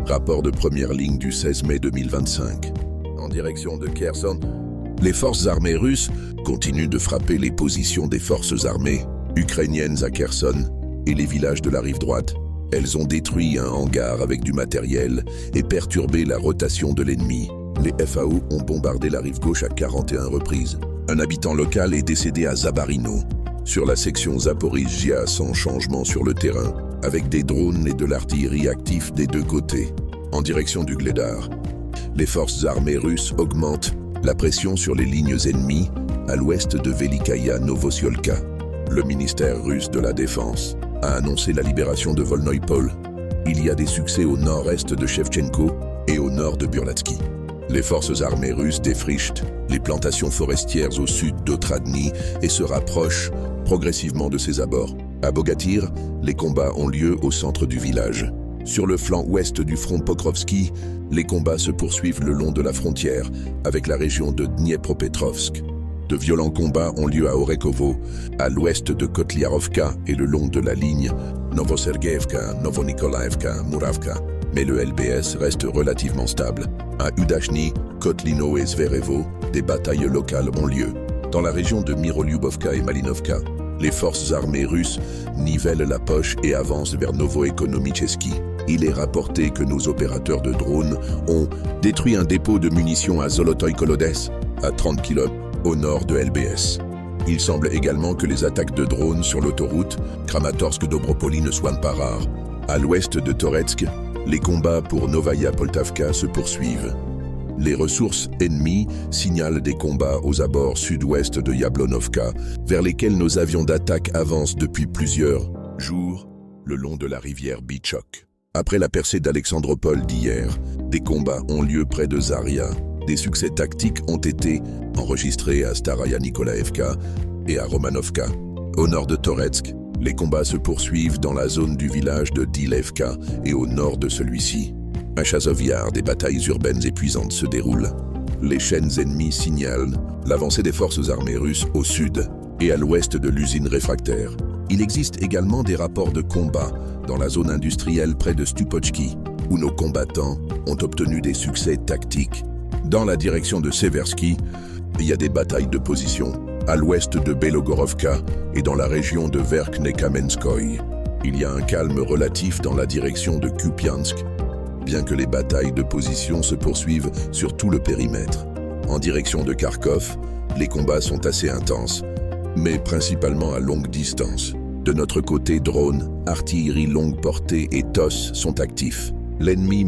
Rapport de première ligne du 16 mai 2025. En direction de Kherson, les forces armées russes continuent de frapper les positions des forces armées ukrainiennes à Kherson et les villages de la rive droite. Elles ont détruit un hangar avec du matériel et perturbé la rotation de l'ennemi. Les FAO ont bombardé la rive gauche à 41 reprises. Un habitant local est décédé à Zabarino, sur la section Zaporizhzhia, sans changement sur le terrain, avec des drones et de l'artillerie actifs des deux côtés. En direction du Gledar, les forces armées russes augmentent la pression sur les lignes ennemies à l'ouest de Velikaya Novosiolka. Le ministère russe de la Défense a annoncé la libération de Volnoïpol. Il y a des succès au nord-est de Shevchenko et au nord de Burlatsky. Les forces armées russes défrichent les plantations forestières au sud d'Otradny et se rapprochent progressivement de ses abords. À Bogatyr, les combats ont lieu au centre du village. Sur le flanc ouest du front Pokrovski, les combats se poursuivent le long de la frontière avec la région de Dniepropetrovsk. De violents combats ont lieu à Orekhovo, à l'ouest de Kotliarovka et le long de la ligne Novosergeevka, Novonikolaevka, Muravka. Mais le LBS reste relativement stable. À Udachny, Kotlino et Zverevo, des batailles locales ont lieu. Dans la région de Mirolyubovka et Malinovka, les forces armées russes nivellent la poche et avancent vers Novoekonomicheski. Il est rapporté que nos opérateurs de drones ont détruit un dépôt de munitions à Zolotoy-Kolodes, à 30 km au nord de LBS. Il semble également que les attaques de drones sur l'autoroute Kramatorsk-Dobropoli ne soient pas rares. À l'ouest de Toretsk, les combats pour Novaya Poltavka se poursuivent. Les ressources ennemies signalent des combats aux abords sud-ouest de Yablonovka, vers lesquels nos avions d'attaque avancent depuis plusieurs jours, le long de la rivière Bichok. Après la percée d'Alexandropol d'hier, des combats ont lieu près de Zaria. Des succès tactiques ont été enregistrés à Staraya Nikolaevka et à Romanovka. Au nord de Toretsk, les combats se poursuivent dans la zone du village de Dilevka et au nord de celui-ci. À Chazov-Yar, des batailles urbaines épuisantes se déroulent. Les chaînes ennemies signalent l'avancée des forces armées russes au sud et à l'ouest de l'usine réfractaire. Il existe également des rapports de combat dans la zone industrielle près de Stupochki, où nos combattants ont obtenu des succès tactiques. Dans la direction de Seversky, il y a des batailles de position à l'ouest de Belogorovka et dans la région de Verkhnekamenskoye. Il y a un calme relatif dans la direction de Kupiansk, bien que les batailles de position se poursuivent sur tout le périmètre. En direction de Kharkov, les combats sont assez intenses, mais principalement à longue distance. De notre côté, drones, artillerie longue portée et TOS sont actifs. L'ennemi